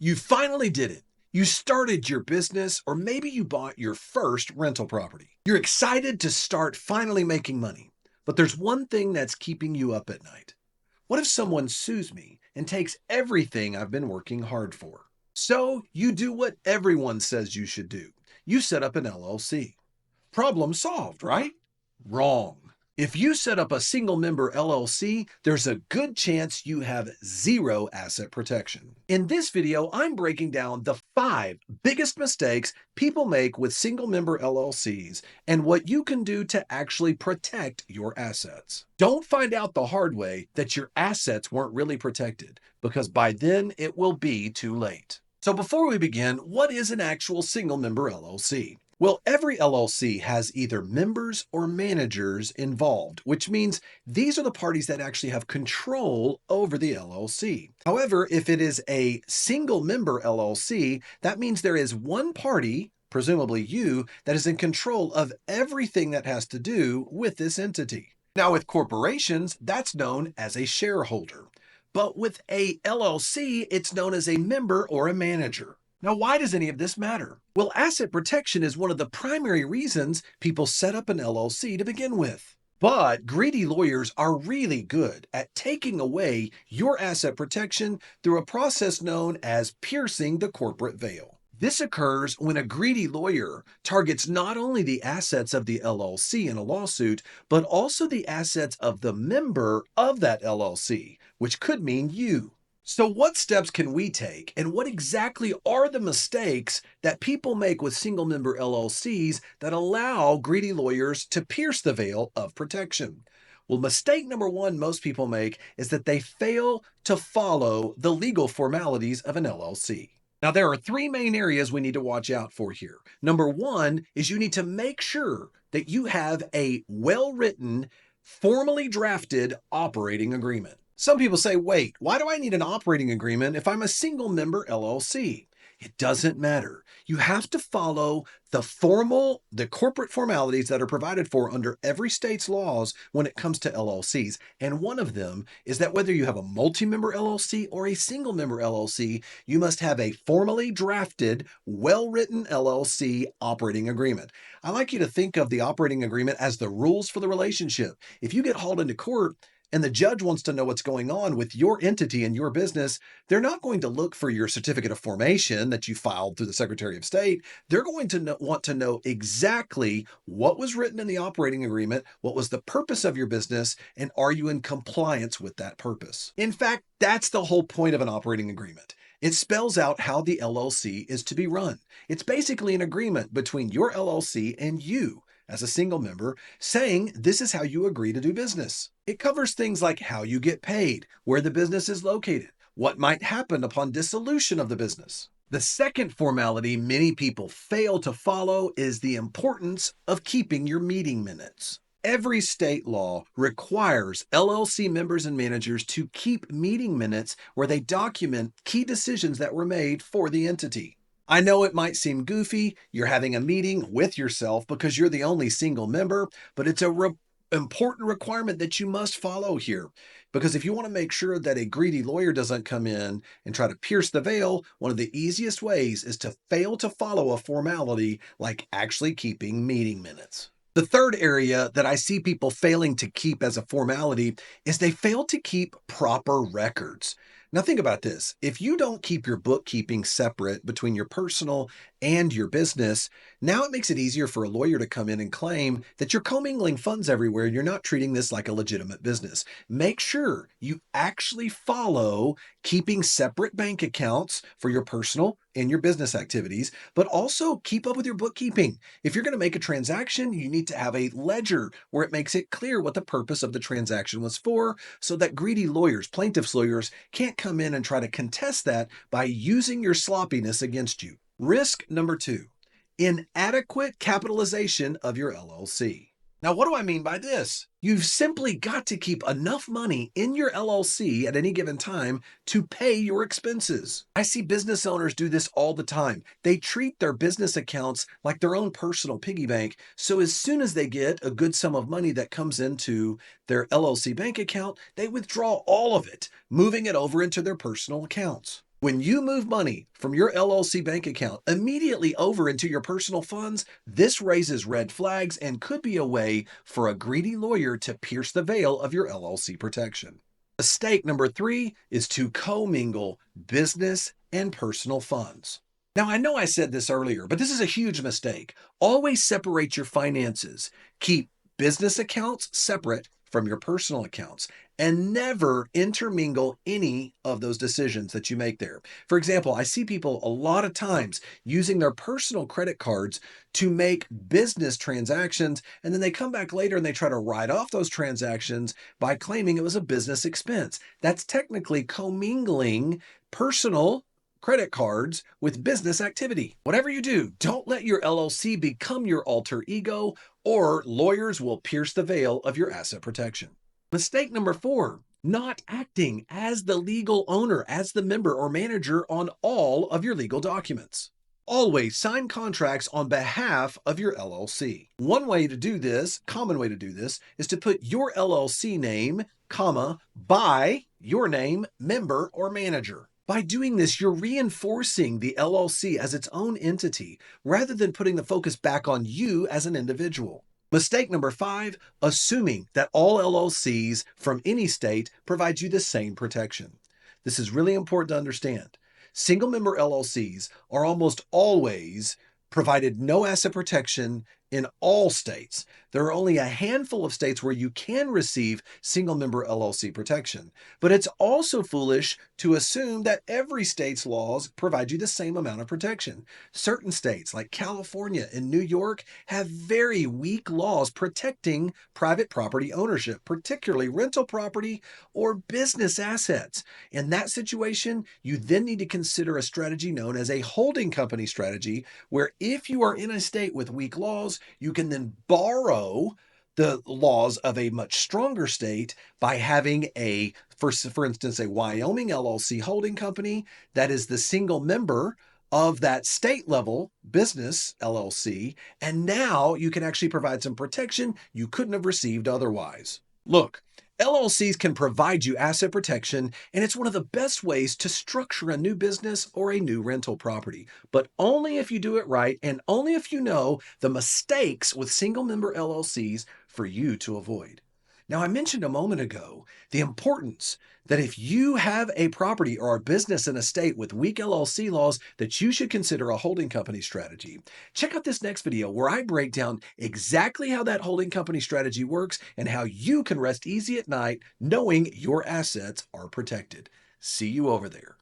You finally did it. You started your business, or maybe you bought your first rental property. You're excited to start finally making money, but there's one thing that's keeping you up at night. What if someone sues me and takes everything I've been working hard for? So you do what everyone says you should do. You set up an LLC. Problem solved, right? Wrong. If you set up a single member LLC, there's a good chance you have zero asset protection. In this video, I'm breaking down the 5 biggest mistakes people make with single member LLCs and what you can do to actually protect your assets. Don't find out the hard way that your assets weren't really protected, because by then it will be too late. So before we begin, what is an actual single member LLC? Well, every LLC has either members or managers involved, which means these are the parties that actually have control over the LLC. However, if it is a single member LLC, that means there is one party, presumably you, that is in control of everything that has to do with this entity. Now, with corporations, that's known as a shareholder. But with a LLC, it's known as a member or a manager. Now, why does any of this matter? Well, asset protection is one of the primary reasons people set up an LLC to begin with. But greedy lawyers are really good at taking away your asset protection through a process known as piercing the corporate veil. This occurs when a greedy lawyer targets not only the assets of the LLC in a lawsuit, but also the assets of the member of that LLC, which could mean you. So what steps can we take, and what exactly are the mistakes that people make with single member LLCs that allow greedy lawyers to pierce the veil of protection? Well, mistake number 1 most people make is that they fail to follow the legal formalities of an LLC. Now, there are 3 main areas we need to watch out for here. Number 1 is you need to make sure that you have a well-written, formally drafted operating agreement. Some people say, wait, why do I need an operating agreement if I'm a single member LLC? It doesn't matter. You have to follow the corporate formalities that are provided for under every state's laws when it comes to LLCs. And one of them is that whether you have a multi-member LLC or a single member LLC, you must have a formally drafted, well-written LLC operating agreement. I like you to think of the operating agreement as the rules for the relationship. If you get hauled into court, and the judge wants to know what's going on with your entity and your business, they're not going to look for your certificate of formation that you filed through the Secretary of State. They're going to want to know exactly what was written in the operating agreement, what was the purpose of your business, and are you in compliance with that purpose? In fact, that's the whole point of an operating agreement. It spells out how the LLC is to be run. It's basically an agreement between your LLC and you as a single member, saying this is how you agree to do business. It covers things like how you get paid, where the business is located, what might happen upon dissolution of the business. The second formality many people fail to follow is the importance of keeping your meeting minutes. Every state law requires LLC members and managers to keep meeting minutes where they document key decisions that were made for the entity. I know it might seem goofy, you're having a meeting with yourself because you're the only single member, but it's a important requirement that you must follow here. Because if you want to make sure that a greedy lawyer doesn't come in and try to pierce the veil, one of the easiest ways is to fail to follow a formality like actually keeping meeting minutes. The third area that I see people failing to keep as a formality is they fail to keep proper records. Now think about this. If you don't keep your bookkeeping separate between your personal and your business, now it makes it easier for a lawyer to come in and claim that you're commingling funds everywhere. You're not treating this like a legitimate business. Make sure you actually follow keeping separate bank accounts for your personal and your business activities, but also keep up with your bookkeeping. If you're going to make a transaction, you need to have a ledger where it makes it clear what the purpose of the transaction was for, so that greedy lawyers, plaintiffs' lawyers, can't come in and try to contest that by using your sloppiness against you. Risk number 2, inadequate capitalization of your LLC. Now, what do I mean by this? You've simply got to keep enough money in your LLC at any given time to pay your expenses. I see business owners do this all the time. They treat their business accounts like their own personal piggy bank. So as soon as they get a good sum of money that comes into their LLC bank account, they withdraw all of it, moving it over into their personal accounts. When you move money from your LLC bank account immediately over into your personal funds, this raises red flags and could be a way for a greedy lawyer to pierce the veil of your LLC protection. Mistake number 3 is to commingle business and personal funds. Now, I know I said this earlier, but this is a huge mistake. Always separate your finances. Keep business accounts separate from your personal accounts and never intermingle any of those decisions that you make there. For example, I see people a lot of times using their personal credit cards to make business transactions, and then they come back later and they try to write off those transactions by claiming it was a business expense. That's technically commingling personal credit cards with business activity. Whatever you do, don't let your LLC become your alter ego, or lawyers will pierce the veil of your asset protection. Mistake number 4, not acting as the legal owner, as the member or manager on all of your legal documents. Always sign contracts on behalf of your LLC. One way to do this, common way to do this, is to put your LLC name, comma, by your name, member or manager. By doing this, you're reinforcing the LLC as its own entity rather than putting the focus back on you as an individual. Mistake number 5, assuming that all LLCs from any state provide you the same protection. This is really important to understand. Single-member LLCs are almost always provided no asset protection in all states. There are only a handful of states where you can receive single-member LLC protection, but it's also foolish to assume that every state's laws provide you the same amount of protection. Certain states like California and New York have very weak laws protecting private property ownership, particularly rental property or business assets. In that situation, you then need to consider a strategy known as a holding company strategy, where if you are in a state with weak laws, you can then borrow the laws of a much stronger state by having for instance, a Wyoming LLC holding company that is the single member of that state level business LLC. And now you can actually provide some protection you couldn't have received otherwise. Look, LLCs can provide you asset protection, and it's one of the best ways to structure a new business or a new rental property, but only if you do it right and only if you know the mistakes with single-member LLCs for you to avoid. Now, I mentioned a moment ago the importance that if you have a property or a business in a state with weak LLC laws, that you should consider a holding company strategy. Check out this next video where I break down exactly how that holding company strategy works and how you can rest easy at night knowing your assets are protected. See you over there.